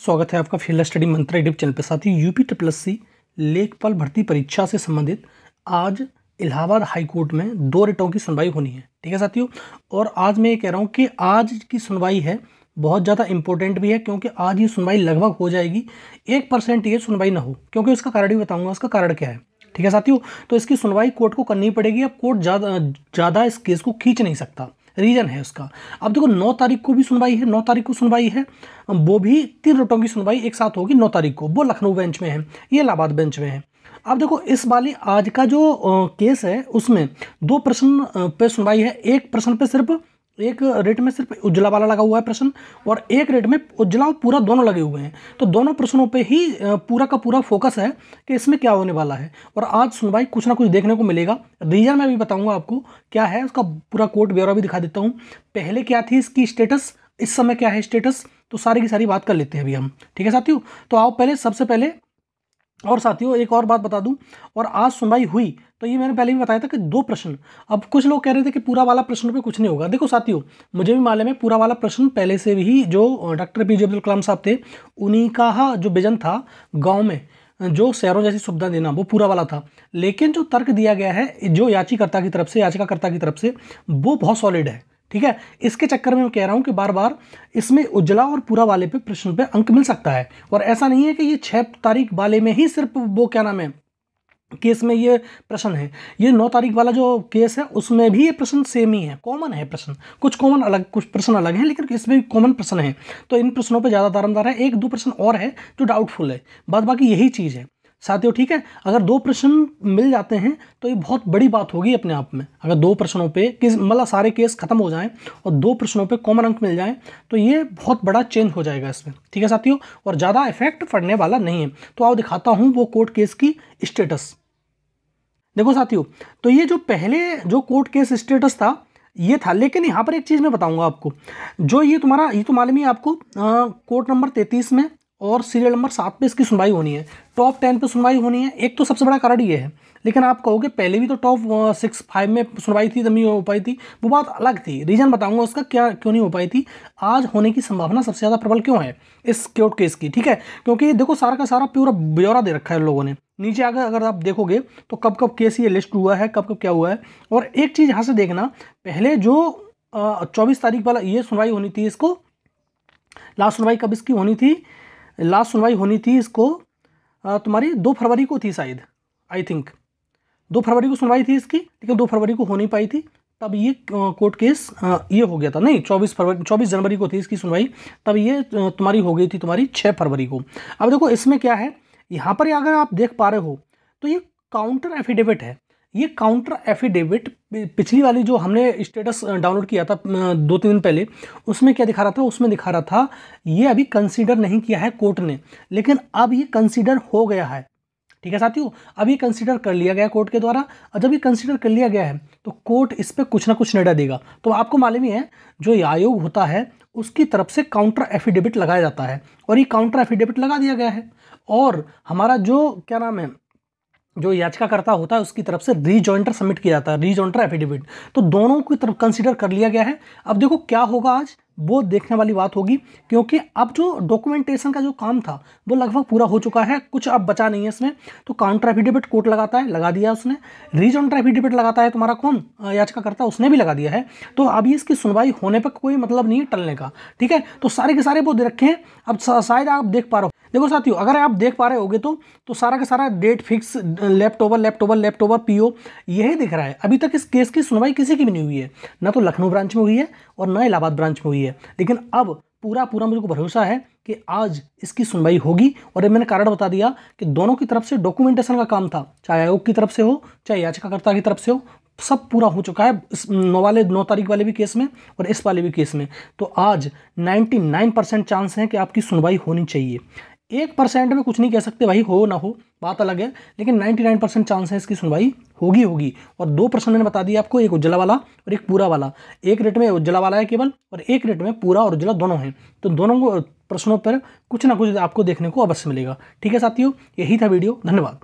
स्वागत है आपका फील्ड स्टडी मंत्रा यूट्यूब चैनल पे। साथ ही यूपी ट्रिपल लेखपाल भर्ती परीक्षा से संबंधित आज इलाहाबाद हाई कोर्ट में 2 रिटों की सुनवाई होनी है। ठीक है साथियों, और आज मैं ये कह रहा हूँ कि आज की सुनवाई है बहुत ज़्यादा इंपॉर्टेंट भी है, क्योंकि आज ये सुनवाई लगभग हो जाएगी। 1% ये सुनवाई ना हो, क्योंकि उसका कारण भी बताऊँगा उसका कारण क्या है। ठीक है साथियों, तो इसकी सुनवाई कोर्ट को करनी पड़ेगी। अब कोर्ट ज़्यादा इस केस को खींच नहीं सकता, रीजन है उसका। अब देखो 9 तारीख को भी सुनवाई है, 9 तारीख को सुनवाई है, वो भी 3 रिटों की सुनवाई एक साथ होगी 9 तारीख को। वो लखनऊ बेंच में है, ये इलाहाबाद बेंच में है। अब देखो इस वाली आज का जो केस है उसमें 2 प्रश्न पे सुनवाई है। एक प्रश्न पे सिर्फ एक रेट में सिर्फ उज्ज्वला वाला लगा हुआ है प्रश्न, और एक रेट में उज्ज्वला और पूरा दोनों लगे हुए हैं। तो दोनों प्रश्नों पे ही पूरा का पूरा फोकस है कि इसमें क्या होने वाला है, और आज सुनवाई कुछ ना कुछ देखने को मिलेगा। रीजन मैं भी बताऊंगा आपको क्या है, उसका पूरा कोर्ट ब्यौरा भी दिखा देता हूँ। पहले क्या थी इसकी स्टेटस, इस समय क्या है स्टेटस, तो सारी की सारी बात कर लेते हैं अभी हम। ठीक है साथियों, तो आओ पहले सबसे पहले, और साथियों एक और बात बता दूं, और आज सुनवाई हुई तो ये मैंने पहले भी बताया था कि 2 प्रश्न। अब कुछ लोग कह रहे थे कि पूरा वाला प्रश्न पे कुछ नहीं होगा। देखो साथियों, मुझे भी मालूम है पूरा वाला प्रश्न पहले से भी जो डॉक्टर APJ अब्दुल कलाम साहब थे उन्हीं का जो विजन था गाँव में जो शहरों जैसी सुविधा देना, वो पूरा वाला था। लेकिन जो तर्क दिया गया है जो याचिकाकर्ता की तरफ से वो बहुत सॉलिड है। ठीक है, इसके चक्कर में मैं कह रहा हूं कि बार बार इसमें उज्ज्वला और पूरा वाले पे प्रश्न पे अंक मिल सकता है। और ऐसा नहीं है कि ये 6 तारीख वाले में ही सिर्फ वो क्या नाम है केस में ये प्रश्न है, ये 9 तारीख वाला जो केस है उसमें भी ये प्रश्न सेम ही है, कॉमन है प्रश्न। कुछ कॉमन अलग, कुछ प्रश्न अलग हैं, लेकिन इसमें भी कॉमन प्रश्न है। तो इन प्रश्नों पे ज़्यादा दारोमदार है। 1-2 प्रश्न और है जो डाउटफुल है, बाद बाकी यही चीज़ है साथियों। ठीक है, अगर 2 प्रश्न मिल जाते हैं तो ये बहुत बड़ी बात होगी अपने आप में। अगर 2 प्रश्नों पे मतलब सारे केस खत्म हो जाएं और 2 प्रश्नों पे कॉमन अंक मिल जाएं तो ये बहुत बड़ा चेंज हो जाएगा इसमें। ठीक है साथियों, और ज़्यादा इफेक्ट पड़ने वाला नहीं है। तो आओ दिखाता हूँ वो कोर्ट केस की स्टेटस। देखो साथियों, तो ये जो पहले जो कोर्ट केस स्टेटस था ये था, लेकिन यहाँ पर एक चीज़ मैं बताऊँगा आपको। जो ये तुम्हारा, ये तो मालूम ही आपको, कोर्ट नंबर 33 में और सीरियल नंबर 7 पे इसकी सुनवाई होनी है। टॉप 10 पे सुनवाई होनी है। एक तो सबसे बड़ा कारण ये है, लेकिन आप कहोगे पहले भी तो टॉप 6-5 में सुनवाई थी तब नहीं हो पाई थी, वो बात अलग थी। रीजन बताऊंगा उसका क्या क्यों नहीं हो पाई थी। आज होने की संभावना सबसे ज़्यादा प्रबल क्यों है इस कोर्ट केस की। ठीक है, क्योंकि देखो सारा का सारा पूरा ब्यौरा दे रखा है लोगों ने नीचे आकर। अगर आप देखोगे तो कब कब केस ये लिस्ट हुआ है, कब कब क्या हुआ है। और एक चीज़ यहाँ से देखना, पहले जो 24 तारीख वाला ये सुनवाई होनी थी, इसको लास्ट सुनवाई कब इसकी होनी थी, लास्ट सुनवाई होनी थी इसको तुम्हारी 2 फरवरी को थी शायद, आई थिंक 2 फरवरी को सुनवाई थी इसकी, लेकिन 2 फरवरी को हो नहीं पाई थी। तब ये कोर्ट केस ये हो गया था। नहीं, 24 जनवरी को थी इसकी सुनवाई, तब ये तुम्हारी हो गई थी तुम्हारी 6 फरवरी को। अब देखो इसमें क्या है, यहाँ पर अगर आप देख पा रहे हो तो ये काउंटर एफिडेविट है। ये काउंटर एफिडेविट पिछली वाली जो हमने स्टेटस डाउनलोड किया था 2-3 दिन पहले, उसमें क्या दिखा रहा था, उसमें दिखा रहा था ये अभी कंसीडर नहीं किया है कोर्ट ने, लेकिन अब ये कंसीडर हो गया है। ठीक है साथियों, अब ये कंसीडर कर लिया गया कोर्ट के द्वारा, और जब ये कंसीडर कर लिया गया है तो कोर्ट इस पर कुछ ना कुछ निर्णय देगा। तो आपको मालूम ही है जो आयोग होता है उसकी तरफ से काउंटर एफिडेविट लगाया जाता है, और ये काउंटर एफिडेविट लगा दिया गया है। और हमारा जो क्या नाम है, जो याचिकाकर्ता होता है उसकी तरफ से रीजॉइंटर सबमिट किया जाता है, रीजॉइंटर एफिडेविट। तो दोनों की तरफ कंसीडर कर लिया गया है। अब देखो क्या होगा आज, वो देखने वाली बात होगी, क्योंकि अब जो डॉक्यूमेंटेशन का जो काम था वो लगभग पूरा हो चुका है, कुछ अब बचा नहीं है इसमें। तो काउंटर एफिडेविट कोर्ट लगाता है, लगा दिया उसने। रीजॉइंटर एफिडेविट लगाता है तुम्हारा कौन, याचिकाकर्ता, उसने भी लगा दिया है। तो अभी इसकी सुनवाई होने पर कोई मतलब नहीं है टलने का। ठीक है, तो सारे के सारे वो दे रखे हैं। अब शायद आप देख पा रहे हो, देखो साथियों अगर आप देख पा रहे होगे तो सारा का सारा date fix, left over PO यही दिख रहा है। अभी तक इस केस की सुनवाई किसी की भी नहीं हुई है, ना तो लखनऊ ब्रांच में हुई है और ना इलाहाबाद ब्रांच में हुई है। लेकिन अब पूरा मुझे को भरोसा है कि आज इसकी सुनवाई होगी। और मैंने कारण बता दिया कि दोनों की तरफ से डॉक्यूमेंटेशन का काम था, चाहे आयोग की तरफ से हो चाहे याचिकाकर्ता की तरफ से हो, सब पूरा हो चुका है इस 9 तारीख वाले भी केस में और इस वाले भी केस में। तो आज 99% चांस है कि आपकी सुनवाई होनी चाहिए। 1% में कुछ नहीं कह सकते भाई, हो ना हो बात अलग है, लेकिन 99% चांस है इसकी सुनवाई होगी। और 2 प्रश्न मैंने बता दिया आपको, एक उज्ज्वला वाला और एक पूरा वाला। एक रेट में उज्ज्वला वाला है केवल, और एक रेट में पूरा और उज्ज्वला दोनों हैं। तो दोनों प्रश्नों पर कुछ ना कुछ आपको देखने को अवश्य मिलेगा। ठीक है साथियों, यही था वीडियो, धन्यवाद।